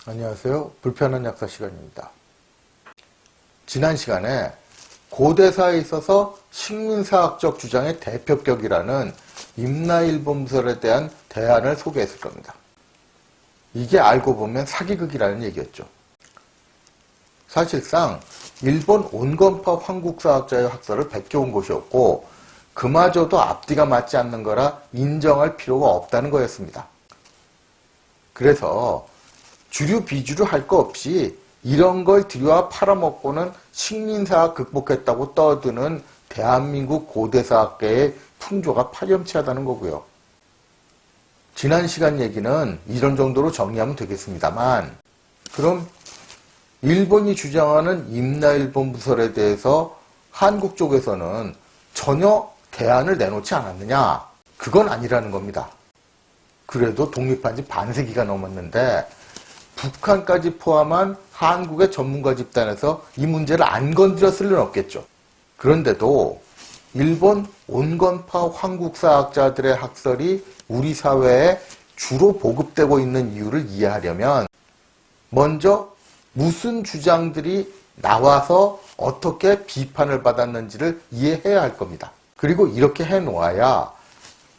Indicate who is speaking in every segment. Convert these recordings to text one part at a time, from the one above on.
Speaker 1: 안녕하세요. 불편한 약사 시간입니다. 지난 시간에 고대사에 있어서 식민사학적 주장의 대표격이라는 임나일본설에 대한 대안을 소개했을 겁니다. 이게 알고 보면 사기극이라는 얘기였죠. 사실상 일본 온건파 황국사학자의 학설을 베껴온 것이었고 그마저도 앞뒤가 맞지 않는 거라 인정할 필요가 없다는 거였습니다. 그래서 주류 비주류 할 거 없이 이런 걸 들여와 팔아먹고는 식민사학 극복했다고 떠드는 대한민국 고대사학계의 풍조가 파렴치하다는 거고요. 지난 시간 얘기는 이런 정도로 정리하면 되겠습니다만, 그럼 일본이 주장하는 임나일본 부설에 대해서 한국 쪽에서는 전혀 대안을 내놓지 않았느냐? 그건 아니라는 겁니다. 그래도 독립한 지 반세기가 넘었는데 북한까지 포함한 한국의 전문가 집단에서 이 문제를 안 건드렸을 리는 없겠죠. 그런데도 일본 온건파 황국사학자들의 학설이 우리 사회에 주로 보급되고 있는 이유를 이해하려면 먼저 무슨 주장들이 나와서 어떻게 비판을 받았는지를 이해해야 할 겁니다. 그리고 이렇게 해놓아야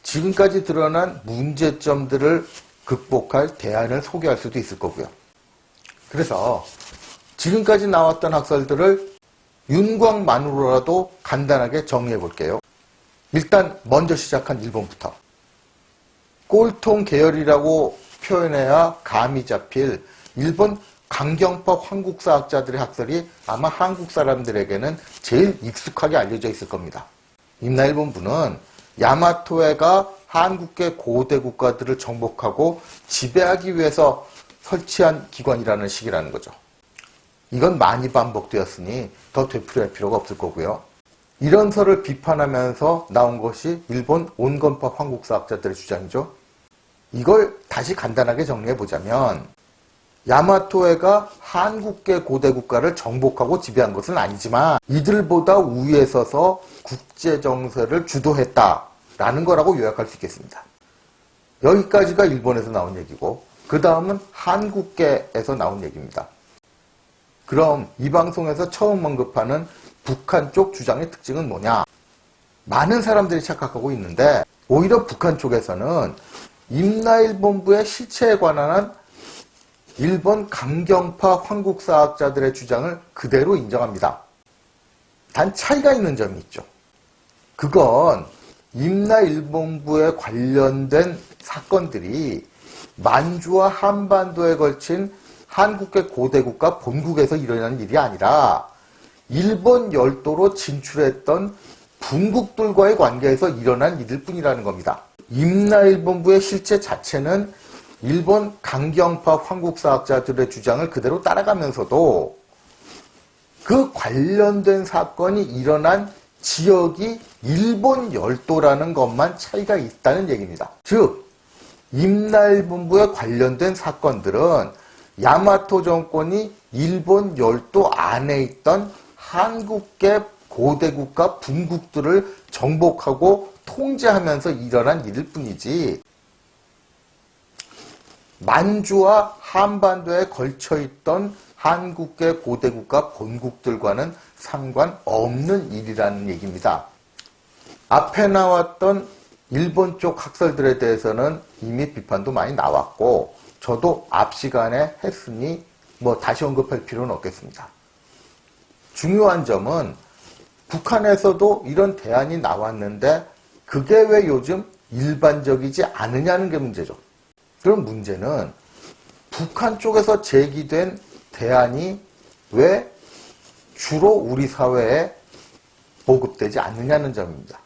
Speaker 1: 지금까지 드러난 문제점들을 극복할 대안을 소개할 수도 있을 거고요. 그래서 지금까지 나왔던 학설들을 윤곽만으로라도 간단하게 정리해 볼게요. 일단 먼저 시작한 일본부터. 꼴통 계열이라고 표현해야 감이 잡힐 일본 강경파 황국사학자들의 학설이 아마 한국 사람들에게는 제일 익숙하게 알려져 있을 겁니다. 임나일본부는 야마토에가 한국계 고대 국가들을 정복하고 지배하기 위해서 설치한 기관이라는 식이라는 거죠. 이건 많이 반복되었으니 더 되풀이할 필요가 없을 거고요. 이런 설을 비판하면서 나온 것이 일본 온건파 황국사학자들의 주장이죠. 이걸 다시 간단하게 정리해보자면 야마토에가 한국계 고대 국가를 정복하고 지배한 것은 아니지만 이들보다 우위에 서서 국제 정세를 주도했다라는 거라고 요약할 수 있겠습니다. 여기까지가 일본에서 나온 얘기고 그 다음은 한국계에서 나온 얘기입니다. 그럼 이 방송에서 처음 언급하는 북한 쪽 주장의 특징은 뭐냐? 많은 사람들이 착각하고 있는데 오히려 북한 쪽에서는 임나일본부의 실체에 관한 일본 강경파 황국사학자들의 주장을 그대로 인정합니다. 단 차이가 있는 점이 있죠. 그건 임나일본부에 관련된 사건들이 만주와 한반도에 걸친 한국계 고대국가 본국에서 일어난 일이 아니라 일본 열도로 진출했던 분국들과의 관계에서 일어난 일일 뿐이라는 겁니다. 임나일본부의 실체 자체는 일본 강경파 황국사학자들의 주장을 그대로 따라가면서도 그 관련된 사건이 일어난 지역이 일본 열도라는 것만 차이가 있다는 얘기입니다. 즉 임나일본부에 관련된 사건들은 야마토 정권이 일본 열도 안에 있던 한국계 고대국가 분국들을 정복하고 통제하면서 일어난 일일 뿐이지 만주와 한반도에 걸쳐있던 한국계 고대국가 본국들과는 상관없는 일이라는 얘기입니다. 앞에 나왔던 일본 쪽 학설들에 대해서는 이미 비판도 많이 나왔고 저도 앞 시간에 했으니 다시 언급할 필요는 없겠습니다. 중요한 점은 북한에서도 이런 대안이 나왔는데 그게 왜 요즘 일반적이지 않느냐는 게 문제죠. 그럼 문제는 북한 쪽에서 제기된 대안이 왜 주로 우리 사회에 보급되지 않느냐는 점입니다.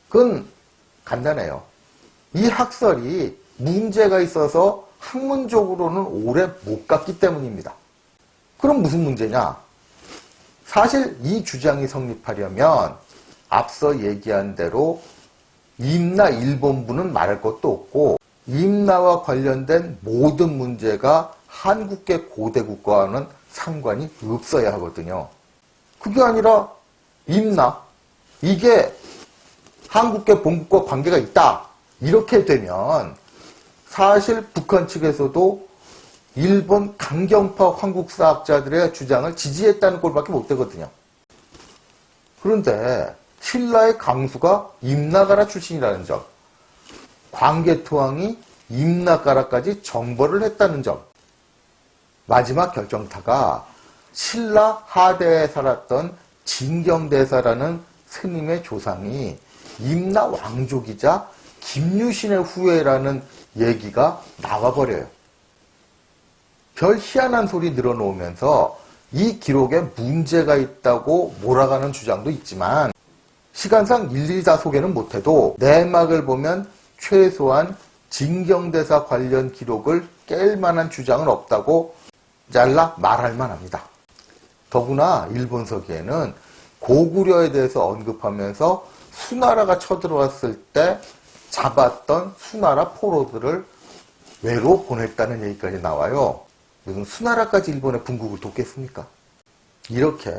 Speaker 1: 그건 간단해요. 이 학설이 문제가 있어서 학문적으로는 오래 못 갔기 때문입니다. 그럼 무슨 문제냐? 사실 이 주장이 성립하려면 앞서 얘기한 대로 임나일본부는 말할 것도 없고 임나와 관련된 모든 문제가 한국계 고대국가와는 상관이 없어야 하거든요. 그게 아니라 임나, 이게 한국계 본국과 관계가 있다. 이렇게 되면 사실 북한 측에서도 일본 강경파 황국사학자들의 주장을 지지했다는 꼴밖에 못 되거든요. 그런데 신라의 강수가 임나가라 출신이라는 점, 광개토왕이 임나가라까지 정벌을 했다는 점, 마지막 결정타가 신라 하대에 살았던 진경대사라는 스님의 조상이 임나 왕족이자 김유신의 후예라는 얘기가 나와버려요. 별 희한한 소리 늘어놓으면서 이 기록에 문제가 있다고 몰아가는 주장도 있지만 시간상 일일이 다 소개는 못해도 내막을 보면 최소한 진경대사 관련 기록을 깰 만한 주장은 없다고 잘라 말할 만합니다. 더구나 일본서기에는 고구려에 대해서 언급하면서 수나라가 쳐들어왔을 때 잡았던 수나라 포로들을 외로 보냈다는 얘기까지 나와요. 무슨 수나라까지 일본의 분국을 돕겠습니까? 이렇게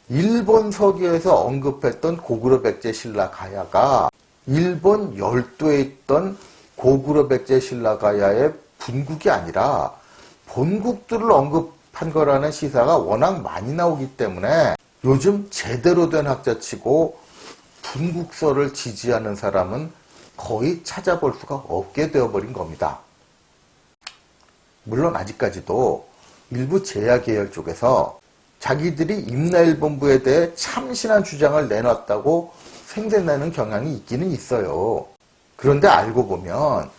Speaker 1: 일본 서기에서 언급했던 고구려 백제 신라 가야가 일본 열도에 있던 고구려 백제 신라 가야의 분국이 아니라 본국들을 언급한 거라는 시사가 워낙 많이 나오기 때문에 요즘 제대로 된 학자치고 분국서를 지지하는 사람은 거의 찾아볼 수가 없게 되어버린 겁니다. 물론 아직까지도 일부 제야 계열 쪽에서 자기들이 임나일본부에 대해 참신한 주장을 내놨다고 생색내는 경향이 있기는 있어요. 그런데 알고 보면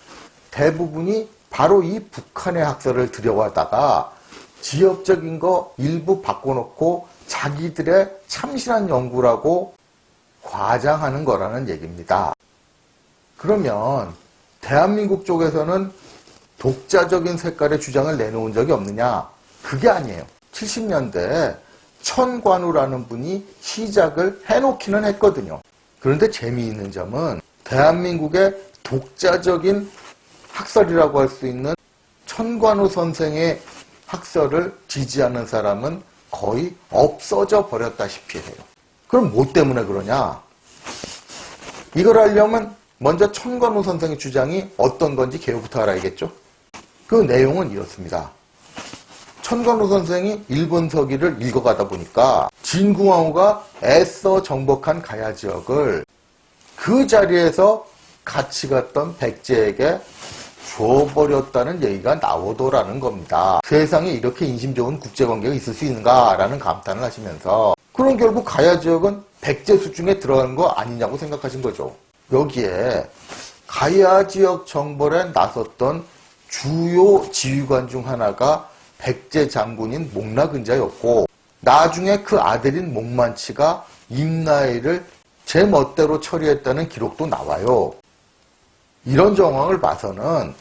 Speaker 1: 대부분이 바로 이 북한의 학설을 들여와다가 지역적인 거 일부 바꿔놓고 자기들의 참신한 연구라고 과장하는 거라는 얘기입니다. 그러면 대한민국 쪽에서는 독자적인 색깔의 주장을 내놓은 적이 없느냐? 그게 아니에요. 70년대에 천관우라는 분이 시작을 해놓기는 했거든요. 그런데 재미있는 점은 대한민국의 독자적인 학설이라고 할 수 있는 천관우 선생의 학설을 지지하는 사람은 거의 없어져 버렸다시피 해요. 그럼 뭐 때문에 그러냐? 이걸 알려면 먼저 천관우 선생의 주장이 어떤 건지 개요부터 알아야겠죠? 그 내용은 이렇습니다. 천관우 선생이 일본 서기를 읽어가다 보니까 진궁왕후가 애써 정복한 가야 지역을 그 자리에서 같이 갔던 백제에게 줘버렸다는 얘기가 나오더라는 겁니다. 세상에 이렇게 인심 좋은 국제관계가 있을 수 있는가라는 감탄을 하시면서 그럼 결국 가야 지역은 백제 수중에 들어간 거 아니냐고 생각하신 거죠. 여기에 가야 지역 정벌에 나섰던 주요 지휘관 중 하나가 백제 장군인 목라근자였고 나중에 그 아들인 목만치가 임나이를 제 멋대로 처리했다는 기록도 나와요. 이런 정황을 봐서는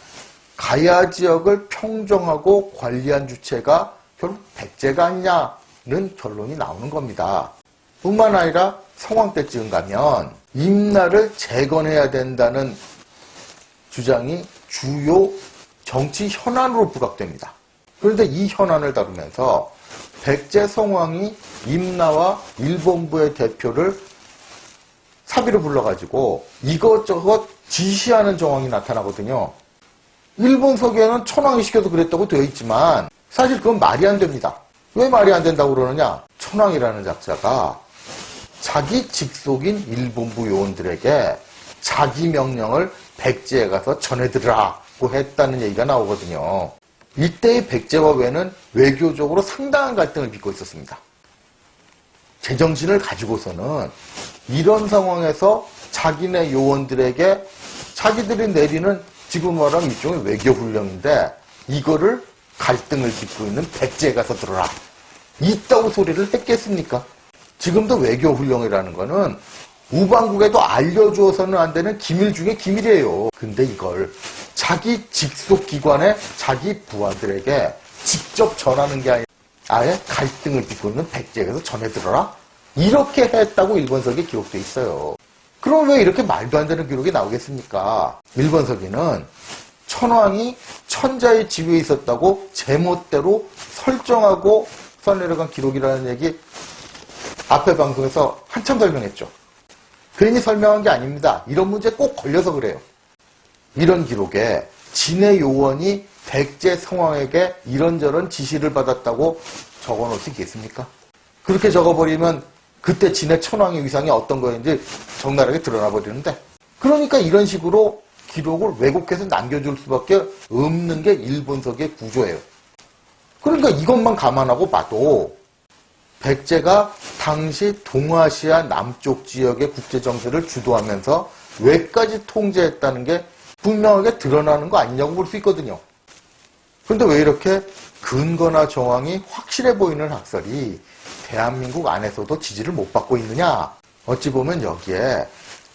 Speaker 1: 가야 지역을 평정하고 관리한 주체가 결국 백제가 아니냐는 결론이 나오는 겁니다. 뿐만 아니라 성왕 때쯤 가면 임나를 재건해야 된다는 주장이 주요 정치 현안으로 부각됩니다. 그런데 이 현안을 다루면서 백제 성왕이 임나와 일본부의 대표를 사비로 불러가지고 이것저것 지시하는 정황이 나타나거든요. 일본 서기에는 천황이 시켜서 그랬다고 되어 있지만 사실 그건 말이 안 됩니다. 왜 말이 안 된다고 그러느냐? 천황이라는 작자가 자기 직속인 일본부 요원들에게 자기 명령을 백제에 가서 전해들으라고 했다는 얘기가 나오거든요. 이때의 백제와 외는 외교적으로 상당한 갈등을 빚고 있었습니다. 제정신을 가지고서는 이런 상황에서 자기네 요원들에게 자기들이 내리는 지금 말하면 일종의 외교훈령인데 이거를 갈등을 빚고 있는 백제에 가서 들어라. 이따구 소리를 했겠습니까? 지금도 외교훈령이라는 거는 우방국에도 알려주어서는 안 되는 기밀 중에 기밀이에요. 근데 이걸 자기 직속 기관의 자기 부하들에게 직접 전하는 게 아니라 아예 갈등을 빚고 있는 백제에서 전해들어라? 이렇게 했다고 일본서기에 기록돼 있어요. 그럼 왜 이렇게 말도 안 되는 기록이 나오겠습니까? 일본서기는 천황이 천자의 지위에 있었다고 제멋대로 설정하고 써내려간 기록이라는 얘기 앞에 방송에서 한참 설명했죠. 괜히 설명한 게 아닙니다. 이런 문제에 꼭 걸려서 그래요. 이런 기록에 진해 요원이 백제 성왕에게 이런저런 지시를 받았다고 적어놓을 수 있겠습니까? 그렇게 적어버리면 그때 진해 천황의 위상이 어떤 거였는지 적나라하게 드러나버리는데, 그러니까 이런 식으로 기록을 왜곡해서 남겨줄 수밖에 없는 게 일본서기의 구조예요. 그러니까 이것만 감안하고 봐도 백제가 당시 동아시아 남쪽 지역의 국제정세를 주도하면서 왜까지 통제했다는 게 분명하게 드러나는 거 아니냐고 볼 수 있거든요. 그런데 왜 이렇게 근거나 정황이 확실해 보이는 학설이 대한민국 안에서도 지지를 못 받고 있느냐? 어찌 보면 여기에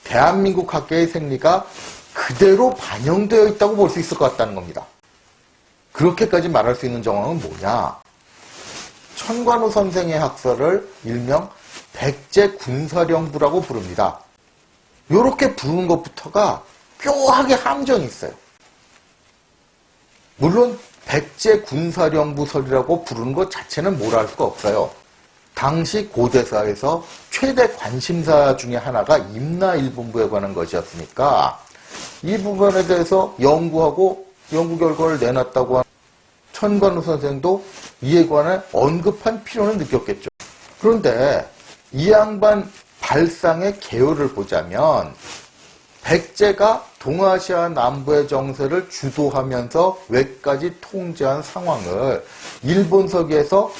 Speaker 1: 대한민국 학계의 생리가 그대로 반영되어 있다고 볼 수 있을 것 같다는 겁니다. 그렇게까지 말할 수 있는 정황은 뭐냐? 천관우 선생의 학설을 일명 백제 군사령부라고 부릅니다. 이렇게 부르는 것부터가 묘하게 함정이 있어요. 물론 백제 군사령부설이라고 부르는 것 자체는 뭐라 할 수가 없어요. 당시 고대사에서 최대 관심사 중에 하나가 임나일본부에 관한 것이었으니까 이 부분에 대해서 연구하고 연구 결과를 내놨다고 한 천관우 선생도 이에 관해 언급한 필요는 느꼈겠죠. 그런데 이 양반 발상의 개요를 보자면 백제가 동아시아 남부의 정세를 주도하면서 왜까지 통제한 상황을 일본서기에서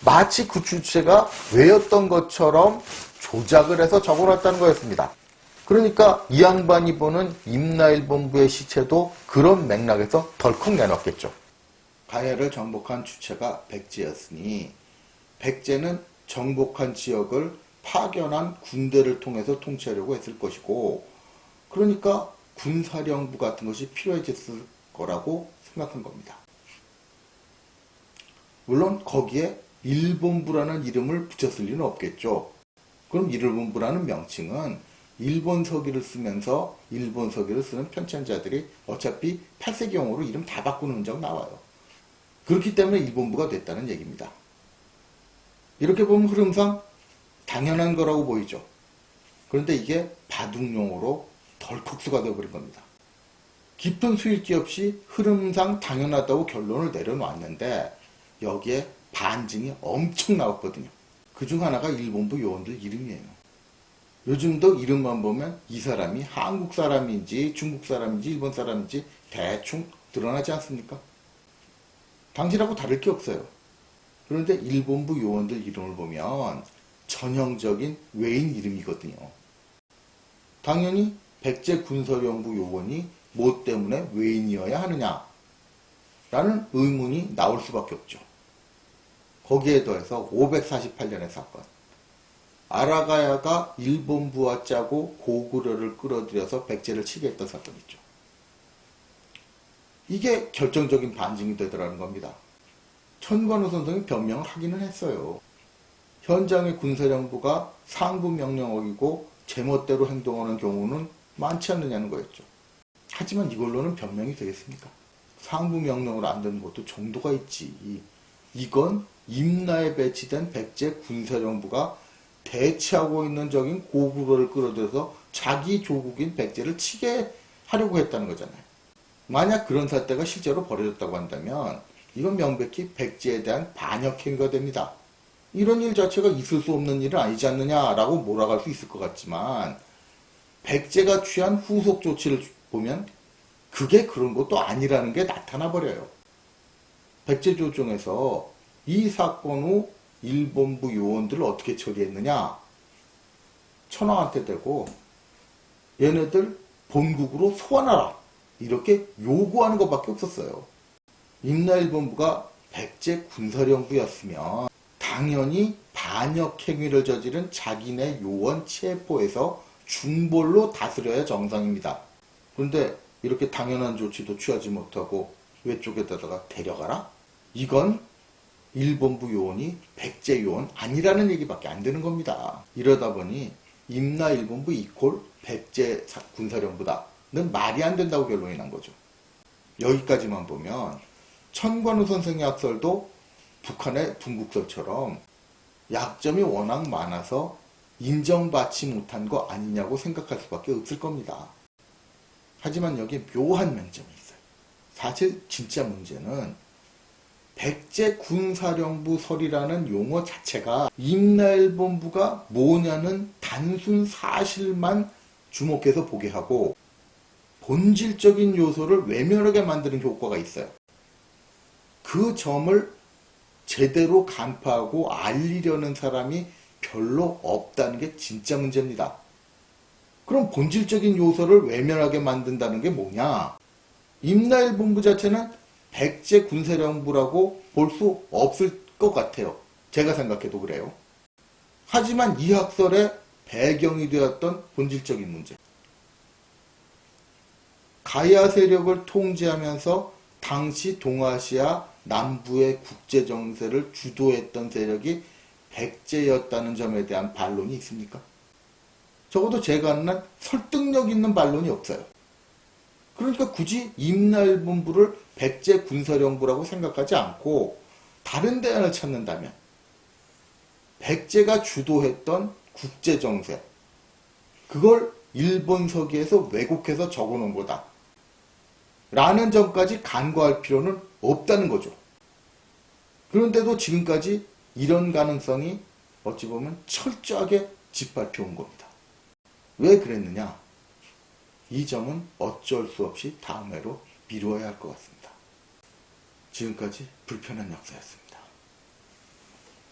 Speaker 1: 마치 그 주체가 왜였던 것처럼 조작을 해서 적어놨다는 거였습니다. 그러니까 이 양반이 보는 임나일본부의 시체도 그런 맥락에서 덜컥 내놨겠죠. 가야를 정복한 주체가 백제였으니 백제는 정복한 지역을 파견한 군대를 통해서 통치하려고 했을 것이고, 그러니까 군사령부 같은 것이 필요해졌을 거라고 생각한 겁니다. 물론 거기에 일본부라는 이름을 붙였을 리는 없겠죠. 그럼 일본부라는 명칭은 일본 서기를 쓰면서 일본 서기를 쓰는 편찬자들이 어차피 8세기용어로 이름 다 바꾸는 흔적 나와요. 그렇기 때문에 일본부가 됐다는 얘기입니다. 이렇게 보면 흐름상 당연한 거라고 보이죠. 그런데 이게 바둑용어로 덜컥수가 되어버린 겁니다. 깊은 수익기 없이 흐름상 당연하다고 결론을 내려놨는데 여기에 반증이 엄청 나왔거든요. 그중 하나가 일본부 요원들 이름이에요. 요즘도 이름만 보면 이 사람이 한국 사람인지 중국 사람인지 일본 사람인지 대충 드러나지 않습니까? 당시라고 다를 게 없어요. 그런데 일본부 요원들 이름을 보면 전형적인 외인 이름이거든요. 당연히 백제 군사령부 요원이 뭐 때문에 외인이어야 하느냐? 라는 의문이 나올 수밖에 없죠. 거기에 더해서 548년의 사건. 아라가야가 일본부와 짜고 고구려를 끌어들여서 백제를 치게 했던 사건이죠. 이게 결정적인 반증이 되더라는 겁니다. 천관우 선생이 변명을 하기는 했어요. 현장의 군사령부가 상부 명령 어기고 제멋대로 행동하는 경우는 많지 않느냐는 거였죠. 하지만 이걸로는 변명이 되겠습니까? 상부 명령을 안 듣는 것도 정도가 있지. 이건 임나에 배치된 백제 군사령부가 대치하고 있는 적인 고구려를 끌어들여서 자기 조국인 백제를 치게 하려고 했다는 거잖아요. 만약 그런 사태가 실제로 벌어졌다고 한다면 이건 명백히 백제에 대한 반역 행위가 됩니다. 이런 일 자체가 있을 수 없는 일은 아니지 않느냐라고 몰아갈 수 있을 것 같지만 백제가 취한 후속 조치를 보면 그게 그런 것도 아니라는 게 나타나 버려요. 백제 조정에서 이 사건 후 일본부 요원들을 어떻게 처리했느냐? 천황한테 대고 얘네들 본국으로 소환하라 이렇게 요구하는 것밖에 없었어요. 임나일본부가 백제 군사령부였으면 당연히 반역 행위를 저지른 자기네 요원 체포해서 중벌로 다스려야 정상입니다. 그런데 이렇게 당연한 조치도 취하지 못하고 외쪽에다가 데려가라? 이건 일본부 요원이 백제 요원 아니라는 얘기밖에 안 되는 겁니다. 이러다 보니 임나일본부 이콜 백제 군사령부다는 말이 안 된다고 결론이 난 거죠. 여기까지만 보면 천관우 선생의 학설도 북한의 분국설처럼 약점이 워낙 많아서 인정받지 못한 거 아니냐고 생각할 수밖에 없을 겁니다. 하지만 여기에 묘한 맹점이 있어요. 사실 진짜 문제는 백제 군사령부 설이라는 용어 자체가 임나일본부가 뭐냐는 단순 사실만 주목해서 보게 하고 본질적인 요소를 외면하게 만드는 효과가 있어요. 그 점을 제대로 간파하고 알리려는 사람이 별로 없다는 게 진짜 문제입니다. 그럼 본질적인 요소를 외면하게 만든다는 게 뭐냐? 임나일본부 자체는 백제 군사령부라고 볼 수 없을 것 같아요. 제가 생각해도 그래요. 하지만 이 학설의 배경이 되었던 본질적인 문제. 가야 세력을 통제하면서 당시 동아시아 남부의 국제 정세를 주도했던 세력이 백제였다는 점에 대한 반론이 있습니까? 적어도 제가 아는 한 설득력 있는 반론이 없어요. 그러니까 굳이 임나일본부를 백제 군사령부라고 생각하지 않고 다른 대안을 찾는다면 백제가 주도했던 국제 정세, 그걸 일본 서기에서 왜곡해서 적어놓은 거다 라는 점까지 간과할 필요는 없다는 거죠. 그런데도 지금까지 이런 가능성이 어찌 보면 철저하게 짓밟혀온 겁니다. 왜 그랬느냐? 이 점은 어쩔 수 없이 다음 회로 미루어야 할 것 같습니다. 지금까지 불편한 역사였습니다.